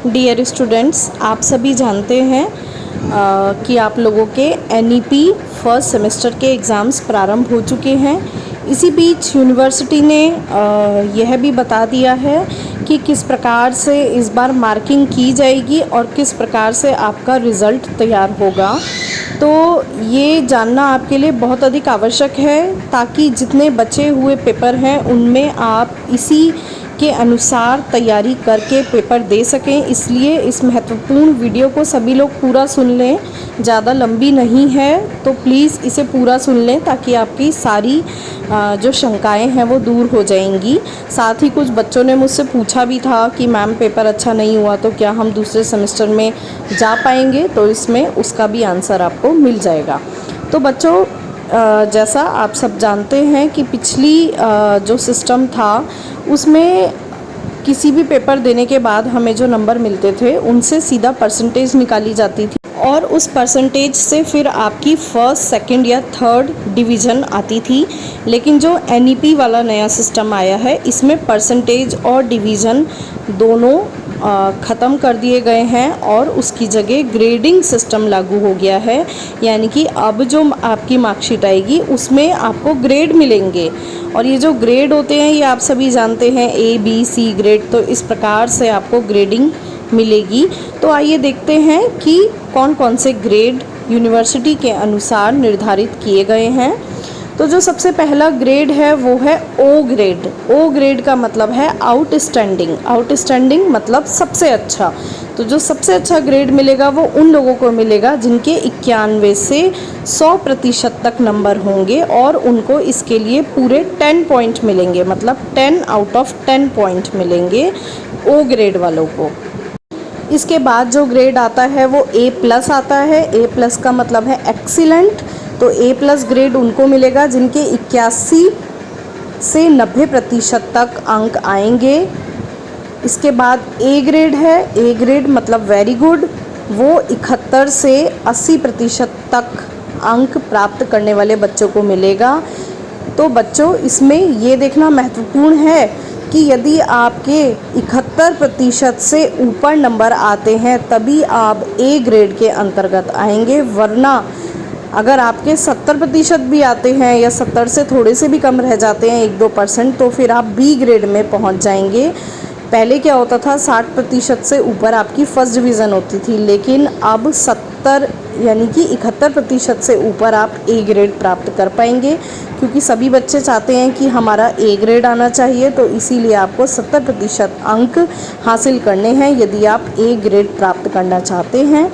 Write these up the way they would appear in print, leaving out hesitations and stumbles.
Dear students, आप सभी जानते हैं कि आप लोगों के NEP फर्स्ट सेमेस्टर के एग्ज़ाम्स प्रारंभ हो चुके हैं। इसी बीच यूनिवर्सिटी ने यह भी बता दिया है कि किस प्रकार से इस बार मार्किंग की जाएगी और किस प्रकार से आपका रिज़ल्ट तैयार होगा। तो ये जानना आपके लिए बहुत अधिक आवश्यक है ताकि जितने बचे हुए पेपर हैं उनमें आप इसी के अनुसार तैयारी करके पेपर दे सकें। इसलिए इस महत्वपूर्ण वीडियो को सभी लोग पूरा सुन लें। ज़्यादा लंबी नहीं है तो प्लीज़ इसे पूरा सुन लें ताकि आपकी सारी जो शंकाएं हैं वो दूर हो जाएंगी। साथ ही कुछ बच्चों ने मुझसे पूछा भी था कि मैम पेपर अच्छा नहीं हुआ तो क्या हम दूसरे सेमेस्टर में जा पाएंगे, तो इसमें उसका भी आंसर आपको मिल जाएगा। तो बच्चों, जैसा आप सब जानते हैं कि पिछली जो सिस्टम था उसमें किसी भी पेपर देने के बाद हमें जो नंबर मिलते थे उनसे सीधा परसेंटेज निकाली जाती थी और उस परसेंटेज से फिर आपकी फर्स्ट, सेकंड या थर्ड डिवीज़न आती थी। लेकिन जो NEP वाला नया सिस्टम आया है इसमें परसेंटेज और डिवीज़न दोनों ख़त्म कर दिए गए हैं और उसकी जगह ग्रेडिंग सिस्टम लागू हो गया है। यानी कि अब जो आपकी मार्कशीट आएगी उसमें आपको ग्रेड मिलेंगे और ये जो ग्रेड होते हैं ये आप सभी जानते हैं, A, B, C ग्रेड। तो इस प्रकार से आपको ग्रेडिंग मिलेगी। तो आइए देखते हैं कि कौन कौन से ग्रेड यूनिवर्सिटी के अनुसार निर्धारित किए गए हैं। तो जो सबसे पहला ग्रेड है वो है O ग्रेड। O ग्रेड का मतलब है आउटस्टैंडिंग। आउटस्टैंडिंग मतलब सबसे अच्छा। तो जो सबसे अच्छा ग्रेड मिलेगा वो उन लोगों को मिलेगा जिनके 91 से 100% तक नंबर होंगे और उनको इसके लिए पूरे 10 पॉइंट मिलेंगे, मतलब 10 आउट ऑफ 10 पॉइंट मिलेंगे O ग्रेड वालों को। इसके बाद जो ग्रेड आता है वो A+ आता है। A+ का मतलब है एक्सीलेंट। तो A+ ग्रेड उनको मिलेगा जिनके 81 से 90% तक अंक आएंगे। इसके बाद A ग्रेड है। A ग्रेड मतलब वेरी गुड। वो 71 से 80% तक अंक प्राप्त करने वाले बच्चों को मिलेगा। तो बच्चों, इसमें ये देखना महत्वपूर्ण है कि यदि आपके 71% से ऊपर नंबर आते हैं तभी आप A ग्रेड के अंतर्गत आएंगे, वरना अगर आपके 70% भी आते हैं या 70 से थोड़े से भी कम रह जाते हैं 1-2%, तो फिर आप B ग्रेड में पहुंच जाएंगे। पहले क्या होता था, 60% से ऊपर आपकी फर्स्ट डिवीज़न होती थी, लेकिन अब 70 यानी कि 71% से ऊपर आप A ग्रेड प्राप्त कर पाएंगे, क्योंकि सभी बच्चे चाहते हैं कि हमारा A ग्रेड आना चाहिए। तो इसीलिए आपको 70% अंक हासिल करने हैं यदि आप A ग्रेड प्राप्त करना चाहते हैं।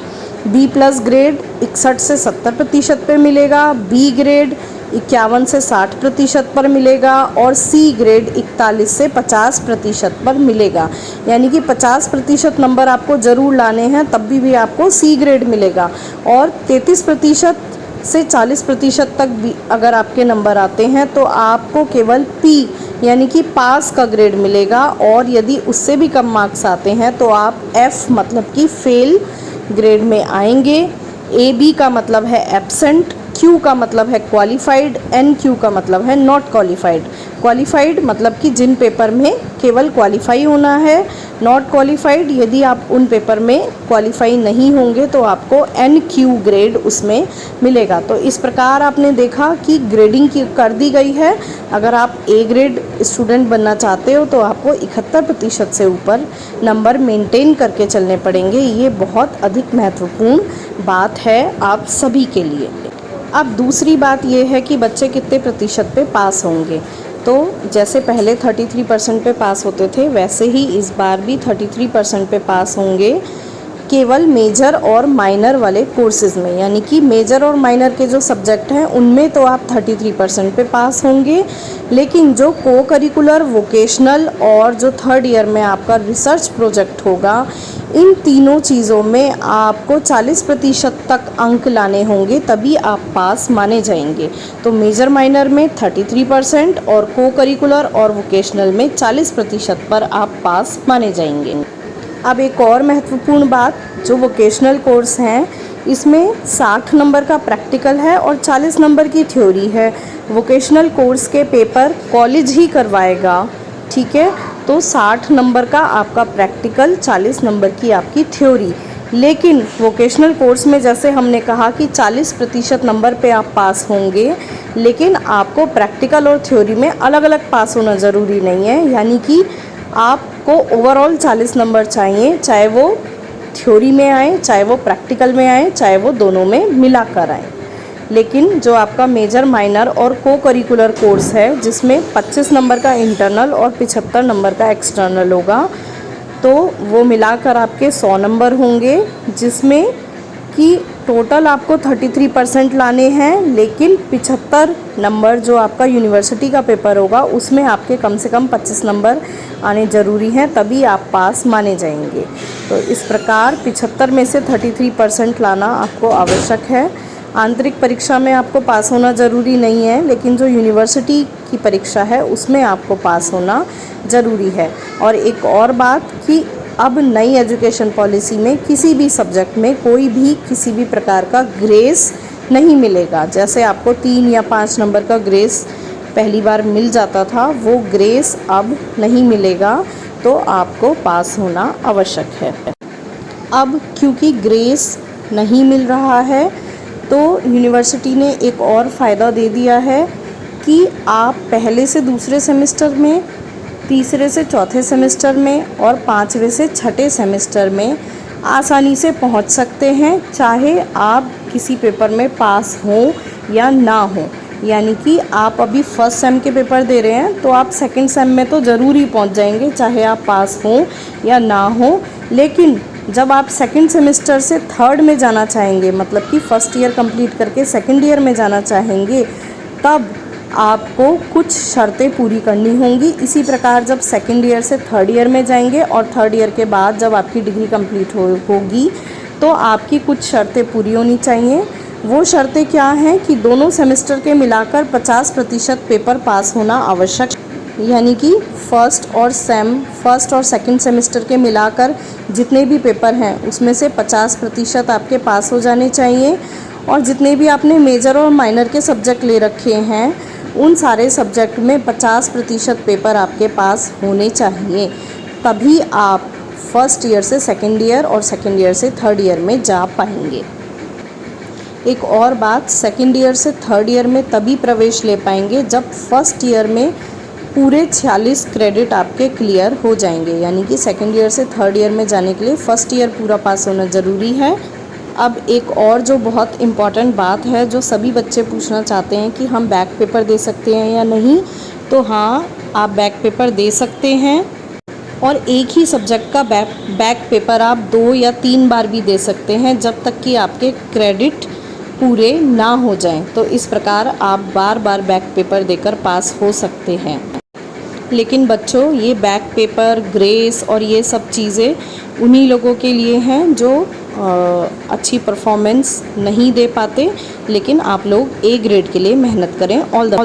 B+ ग्रेड 61 से 70% पे मिलेगा। B ग्रेड 51 से 60% पर मिलेगा और C ग्रेड 41 से 50% पर मिलेगा। यानी कि 50% नंबर आपको ज़रूर लाने हैं, तब भी आपको C ग्रेड मिलेगा। और 33% से 40% तक भी अगर आपके नंबर आते हैं तो आपको केवल P यानी कि पास का ग्रेड मिलेगा। और यदि उससे भी कम मार्क्स आते हैं तो आप F मतलब कि फेल ग्रेड में आएंगे। AB का मतलब है एब्सेंट, Q का मतलब है क्वालिफाइड, NQ का मतलब है नॉट क्वालिफाइड। क्वालिफाइड मतलब कि जिन पेपर में केवल क्वालिफाई होना है। नॉट क्वालिफाइड, यदि आप उन पेपर में क्वालिफाई नहीं होंगे तो आपको NQ ग्रेड उसमें मिलेगा। तो इस प्रकार आपने देखा कि ग्रेडिंग की कर दी गई है। अगर आप A ग्रेड स्टूडेंट बनना चाहते हो तो आपको 71% से ऊपर नंबर मेंटेन करके चलने पड़ेंगे। ये बहुत अधिक महत्वपूर्ण बात है आप सभी के लिए। अब दूसरी बात ये है कि बच्चे कितने प्रतिशत पे पास होंगे। तो जैसे पहले 33% पे पास होते थे, वैसे ही इस बार भी 33% पे पास होंगे केवल मेजर और माइनर वाले कोर्सेज़ में। यानी कि मेजर और माइनर के जो सब्जेक्ट हैं उनमें तो आप 33% पे पास होंगे, लेकिन जो को करिकुलर, वोकेशनल और जो थर्ड ईयर में आपका रिसर्च प्रोजेक्ट होगा, इन तीनों चीज़ों में आपको 40% तक अंक लाने होंगे, तभी आप पास माने जाएंगे। तो मेजर माइनर में 33% और को करिकुलर और वोकेशनल में 40% पर आप पास माने जाएंगे। अब एक और महत्वपूर्ण बात, जो वोकेशनल कोर्स हैं इसमें 60 नंबर का प्रैक्टिकल है और 40 नंबर की थ्योरी है। वोकेशनल कोर्स के पेपर कॉलेज ही करवाएगा, ठीक है। तो 60 नंबर का आपका प्रैक्टिकल, 40 नंबर की आपकी थ्योरी। लेकिन वोकेशनल कोर्स में जैसे हमने कहा कि 40% नंबर पे आप पास होंगे, लेकिन आपको प्रैक्टिकल और थ्योरी में अलग अलग पास होना ज़रूरी नहीं है। यानी कि आपको ओवरऑल 40 नंबर चाहिए, चाहे वो थ्योरी में आए, चाहे वो प्रैक्टिकल में आए, चाहे वो दोनों में मिलाकर आए। लेकिन जो आपका मेजर, माइनर और को करिकुलर कोर्स है, जिसमें 25 नंबर का इंटरनल और 75 नंबर का एक्सटर्नल होगा, तो वो मिलाकर आपके 100 नंबर होंगे, जिसमें कि टोटल आपको 33% लाने हैं। लेकिन 75 नंबर जो आपका यूनिवर्सिटी का पेपर होगा, उसमें आपके कम से कम 25 नंबर आने ज़रूरी हैं, तभी आप पास माने जाएंगे। तो इस प्रकार 75 में से 33% लाना आपको आवश्यक है। आंतरिक परीक्षा में आपको पास होना ज़रूरी नहीं है, लेकिन जो यूनिवर्सिटी की परीक्षा है उसमें आपको पास होना ज़रूरी है। और एक और बात कि अब नई एजुकेशन पॉलिसी में किसी भी सब्जेक्ट में कोई भी किसी भी प्रकार का ग्रेस नहीं मिलेगा। जैसे आपको 3 या 5 नंबर का ग्रेस पहली बार मिल जाता था, वो ग्रेस अब नहीं मिलेगा, तो आपको पास होना आवश्यक है। अब क्योंकि ग्रेस नहीं मिल रहा है, तो यूनिवर्सिटी ने एक और फ़ायदा दे दिया है कि आप पहले से दूसरे सेमेस्टर में, तीसरे से चौथे सेमेस्टर में और 5वें से 6ठे सेमेस्टर में आसानी से पहुंच सकते हैं, चाहे आप किसी पेपर में पास हों या ना हों। यानी कि आप अभी फर्स्ट सेम के पेपर दे रहे हैं, तो आप सेकंड सेम में तो ज़रूर ही पहुँच जाएंगे, चाहे आप पास हों या ना हों। लेकिन जब आप सेकंड सेमेस्टर से थर्ड में जाना चाहेंगे, मतलब कि फ़र्स्ट ईयर कंप्लीट करके सेकंड ईयर में जाना चाहेंगे, तब आपको कुछ शर्तें पूरी करनी होंगी। इसी प्रकार जब सेकंड ईयर से थर्ड ईयर में जाएंगे और थर्ड ईयर के बाद जब आपकी डिग्री कंप्लीट होगी, तो आपकी कुछ शर्तें पूरी होनी चाहिए। वो शर्तें क्या हैं कि दोनों सेमेस्टर के मिलाकर 50% पेपर पास होना आवश्यक। यानी कि फर्स्ट और सेकंड सेमेस्टर के मिलाकर जितने भी पेपर हैं उसमें से 50% आपके पास हो जाने चाहिए। और जितने भी आपने मेजर और माइनर के सब्जेक्ट ले रखे हैं, उन सारे सब्जेक्ट में 50% पेपर आपके पास होने चाहिए, तभी आप फर्स्ट ईयर से सेकंड ईयर और सेकंड ईयर से थर्ड ईयर में जा पाएंगे। एक और बात, सेकंड ईयर से थर्ड ईयर में तभी प्रवेश ले पाएंगे जब फर्स्ट ईयर में पूरे 46 क्रेडिट आपके क्लियर हो जाएंगे। यानी कि सेकंड ईयर से थर्ड ईयर में जाने के लिए फर्स्ट ईयर पूरा पास होना ज़रूरी है। अब एक और जो बहुत इम्पॉर्टेंट बात है, जो सभी बच्चे पूछना चाहते हैं कि हम बैक पेपर दे सकते हैं या नहीं, तो हाँ, आप बैक पेपर दे सकते हैं। और एक ही सब्जेक्ट का बैक पेपर आप 2 या 3 बार भी दे सकते हैं, जब तक कि आपके क्रेडिट पूरे ना हो जाएं। तो इस प्रकार आप बार बार बैक पेपर देकर पास हो सकते हैं। लेकिन बच्चों, ये बैक पेपर, ग्रेस और ये सब चीज़ें उन्हीं लोगों के लिए हैं जो अच्छी परफॉर्मेंस नहीं दे पाते। लेकिन आप लोग ए ग्रेड के लिए मेहनत करें। All the